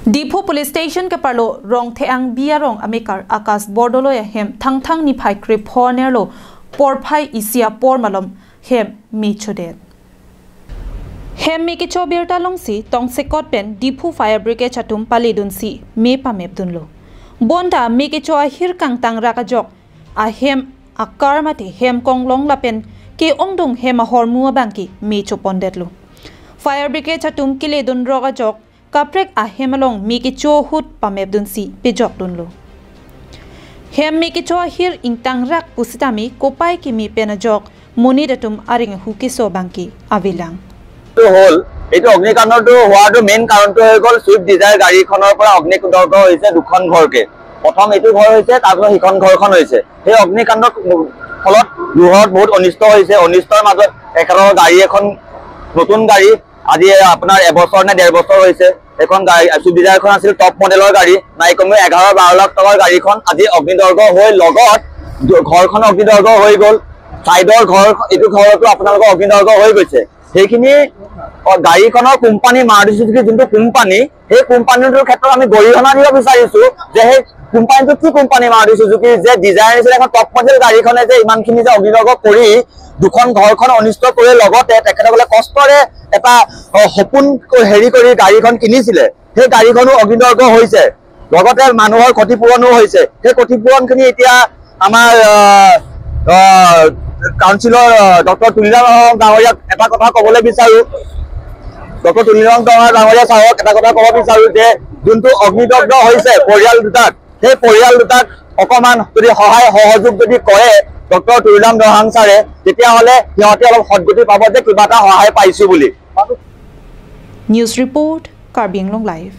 Dipo Police Station ke parlo rong theang bia rong amikar akas bordolo ya hem thang ni phai krip hornerlo por phai isia por malom hem mi chodet hem mi ki chobir talong si tong sekot pen Dipo Fire Brigade chatum pali dun si me pa mep dunlo bonda mi ki cho hir kang tang raka jok a hem akar mate hem kong long lapen ke ongdong hem a hormu bangki mi chopondetlo Fire Brigade chatum kile dun roga jok kaprek a hemalong miki cho hut pameb dun si pejok dunlo hem miki cho hir intang rak pusitami kopai ki mi pena jok moni datum aring huki so bangki avilang to hol eto অগ্নিকাণ্ডৰ তো হোৱাটো main কাৰণটো হৈ গল Swift Dzire গাড়ীখনৰ পৰা অগ্নিকাণ্ড হৈছে দুখন ঘৰকে প্ৰথম এটো ঘৰ হৈছে তাৰপিছত হিখন ঘৰখন হৈছে এই অগ্নিকাণ্ডৰ ফলত দুহত বহুত অনিষ্ট হৈছে অনিষ্টৰ মাজত একেৰৰ গাড়ী এখন নতুন গাড়ী আজি আপোনাৰ এবছৰ নে 1.5 বছৰ হৈছে এখন গাড়ী সুইফট ডিজায়াৰখন আছিল টপ মডেলৰ গাড়ী নাই কমে 11-12 লাখ টকাৰ গাড়ীখন আজি অগ্নিদৰ্গ হৈ লগত ঘৰখন অগ্নিদৰ্গ হৈ গল সাইডৰ ঘৰ এটো ঘৰটো আপোনালোকৰ অগ্নিদৰ্গ হৈ গৈছে সেইখিনি গাড়ীখনৰ কোম্পানী মাৰুতি সুজুকি যোনটো কোম্পানী সেই কোম্পানীটোৰ ক্ষেত্ৰত আমি গৰিহণা দিব বিচাৰিছো যে সেই কোম্পানীটো কি কোম্পানী মাৰুতি সুজুকি যে ডিজাইন আছিল এখন টপ মডেল গাড়ীখনে যে ইমানখিনি যে অগ্নিদৰ্গ কৰি দুখন ঘৰখন অনিষ্ট কৰি লগতে তেখেতসকলে কষ্টৰে এটা সপোন হেৰি কৰি গাড়ীখন কিনিছিলে সেই গাড়ীখনো অগ্নিদৰ্গ হৈছে লগতে মানুহৰ ক্ষতিপূৰণো হৈছে সেই ক্ষতিপূৰণখিনি এতিয়া আমাৰ কাউন্সিলৰ ডক্টৰ তুলিৰাম ডাঙৰীয়াক এটা কথা ক'বলৈ বিচাৰো ডক্টৰ তুলিৰাম ডাঙৰীয়া সাহক এটা কথা ক'ব বিচাৰো যে যোনটো অগ্নিদগ্ধ হৈছে পৰিয়াল দুটাক সেই পৰিয়াল দুটাক অকমান যদি সহায় সহযোগ যদি কৰে ডক্টৰ তুলিৰাম ডাঙৰীয়া ছাৰে তেতিয়া হলে সিহঁতে অলপ সদগতি পাব যে কিবা এটা সহায় পাইছো বুলি news report Karbi Anglong live